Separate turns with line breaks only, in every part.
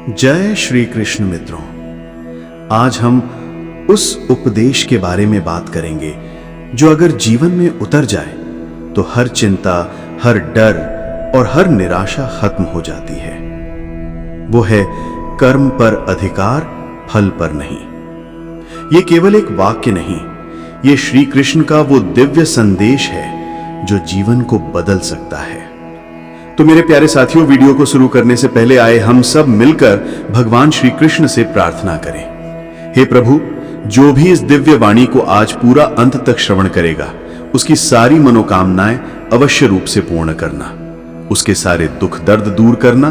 जय श्री कृष्ण मित्रों, आज हम उस उपदेश के बारे में बात करेंगे जो अगर जीवन में उतर जाए तो हर चिंता, हर डर और हर निराशा खत्म हो जाती है। वो है कर्म पर अधिकार, फल पर नहीं। ये केवल एक वाक्य नहीं, ये श्री कृष्ण का वो दिव्य संदेश है जो जीवन को बदल सकता है। तो मेरे प्यारे साथियों, वीडियो को शुरू करने से पहले आए हम सब मिलकर भगवान श्री कृष्ण से प्रार्थना करें। हे प्रभु, जो भी इस दिव्य वाणी को आज पूरा अंत तक श्रवण करेगा, उसकी सारी मनोकामनाएं अवश्य रूप से पूर्ण करना, उसके सारे दुख दर्द दूर करना,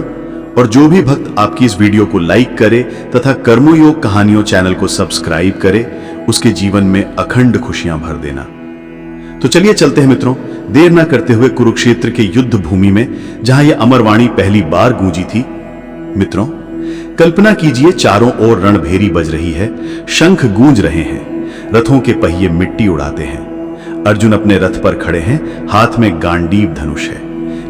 और जो भी भक्त आपकी इस वीडियो को लाइक करे तथा कर्मयोग कहानियों चैनल को सब्सक्राइब करे, उसके जीवन में अखंड खुशियां भर देना। तो चलिए चलते हैं मित्रों, देर ना करते हुए कुरुक्षेत्र के युद्ध भूमि में, जहां यह अमरवाणी पहली बार गूंजी थी। मित्रों, कल्पना कीजिए, चारों ओर रणभेरी बज रही है, शंख गूंज रहे हैं, रथों के पहिए मिट्टी उड़ाते हैं। अर्जुन अपने रथ पर खड़े हैं, हाथ में गांडीव धनुष है,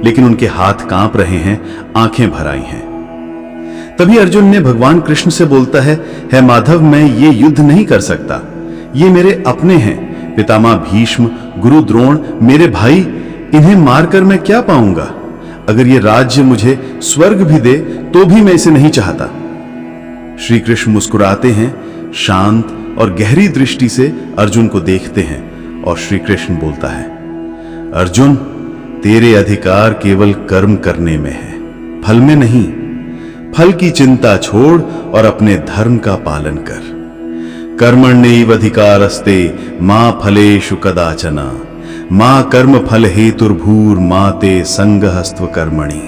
लेकिन उनके हाथ कांप रहे हैं, आंखें भर आई हैं। तभी अर्जुन ने भगवान कृष्ण से बोलता है, हे माधव, मैं ये युद्ध नहीं कर सकता, ये मेरे अपने हैं। पितामह भीष्म, गुरु द्रोण मेरे भाई, इन्हें मारकर मैं क्या पाऊंगा? अगर ये राज्य मुझे स्वर्ग भी दे तो भी मैं इसे नहीं चाहता। श्री कृष्ण मुस्कुराते हैं, शांत और गहरी दृष्टि से अर्जुन को देखते हैं और श्री कृष्ण बोलता है, अर्जुन, तेरे अधिकार केवल कर्म करने में है, फल में नहीं। फल की चिंता छोड़ और अपने धर्म का पालन कर। कर्मण्येव अधिकारस्ते मा फलेषु कदाचन मा कर्म फल हेतुर्भूर मा ते संगहस्त्व कर्मणि।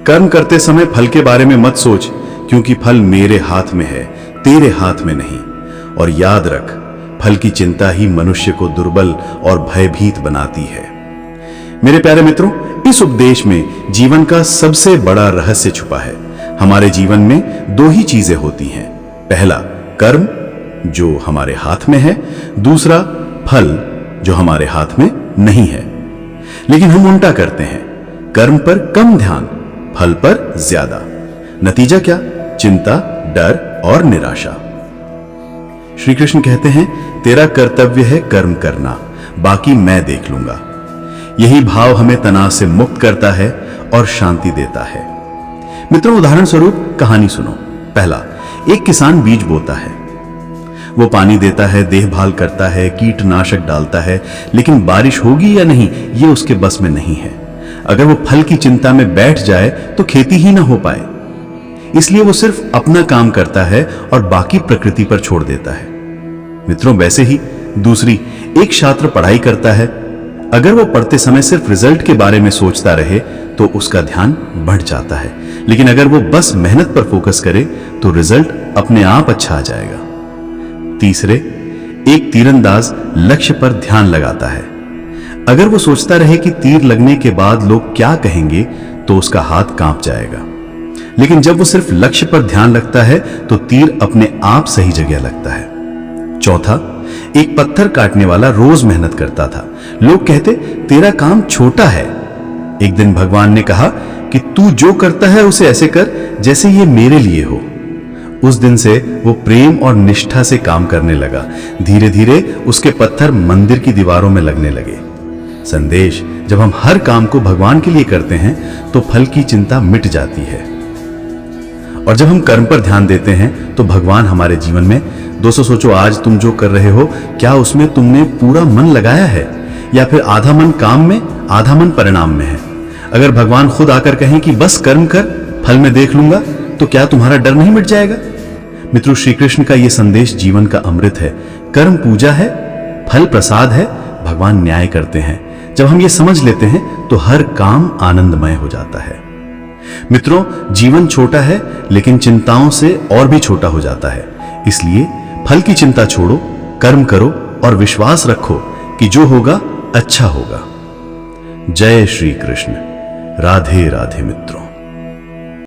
कर्म करते समय फल के बारे में मत सोच, क्योंकि फल मेरे हाथ में है, तेरे हाथ में नहीं। और याद रख, फल की चिंता ही मनुष्य को दुर्बल और भयभीत बनाती है। मेरे प्यारे मित्रों, इस उपदेश में जीवन का सबसे बड़ा रहस्य छुपा है। हमारे जीवन में दो ही चीजें होती हैं, पहला कर्म जो हमारे हाथ में है, दूसरा फल जो हमारे हाथ में नहीं है। लेकिन हम उल्टा करते हैं, कर्म पर कम ध्यान, फल पर ज्यादा। नतीजा क्या? चिंता, डर और निराशा। श्री कृष्ण कहते हैं, तेरा कर्तव्य है कर्म करना, बाकी मैं देख लूंगा। यही भाव हमें तनाव से मुक्त करता है और शांति देता है। मित्रों, उदाहरण स्वरूप कहानी सुनो। पहला, एक किसान बीज बोता है, वो पानी देता है, देखभाल करता है, कीटनाशक डालता है, लेकिन बारिश होगी या नहीं ये उसके बस में नहीं है। अगर वो फल की चिंता में बैठ जाए तो खेती ही ना हो पाए, इसलिए वो सिर्फ अपना काम करता है और बाकी प्रकृति पर छोड़ देता है। मित्रों, वैसे ही दूसरी, एक छात्र पढ़ाई करता है, अगर वो पढ़ते समय सिर्फ रिजल्ट के बारे में सोचता रहे तो उसका ध्यान बढ़ जाता है, लेकिन अगर वो बस मेहनत पर फोकस करे तो रिजल्ट अपने आप अच्छा आ जाएगा। तीसरे, एक तीरंदाज लक्ष्य पर ध्यान लगाता है, अगर वो सोचता रहे कि तीर लगने के बाद लोग क्या कहेंगे तो उसका हाथ कांप जाएगा, लेकिन जब वो सिर्फ लक्ष्य पर ध्यान रखता है तो तीर अपने आप सही जगह लगता है। चौथा, एक पत्थर काटने वाला रोज मेहनत करता था, लोग कहते तेरा काम छोटा है। एक दिन भगवान ने कहा कि तू जो करता है उसे ऐसे कर जैसे ये मेरे लिए हो। उस दिन से वो प्रेम और निष्ठा से काम करने लगा। धीरे धीरे उसके पत्थर मंदिर की दीवारों में लगने लगे। संदेश, जब हम हर काम को भगवान के लिए करते हैं तो फल की चिंता मिट जाती है, और जब हम कर्म पर ध्यान देते हैं तो भगवान हमारे जीवन में। दोस्तों, सोचो, आज तुम जो कर रहे हो, क्या उसमें तुमने पूरा मन लगाया है, या फिर आधा मन काम में, आधा मन परिणाम में है? अगर भगवान खुद आकर कहें कि बस कर्म कर, फल में देख लूंगा, तो क्या तुम्हारा डर नहीं मिट जाएगा? मित्रों, श्री कृष्ण का यह संदेश जीवन का अमृत है। कर्म पूजा है, फल प्रसाद है, भगवान न्याय करते हैं। जब हम ये समझ लेते हैं तो हर काम आनंदमय हो जाता है। मित्रों, जीवन छोटा है लेकिन चिंताओं से और भी छोटा हो जाता है। इसलिए फल की चिंता छोड़ो, कर्म करो और विश्वास रखो कि जो होगा अच्छा होगा। जय श्री कृष्ण। राधे राधे मित्रों।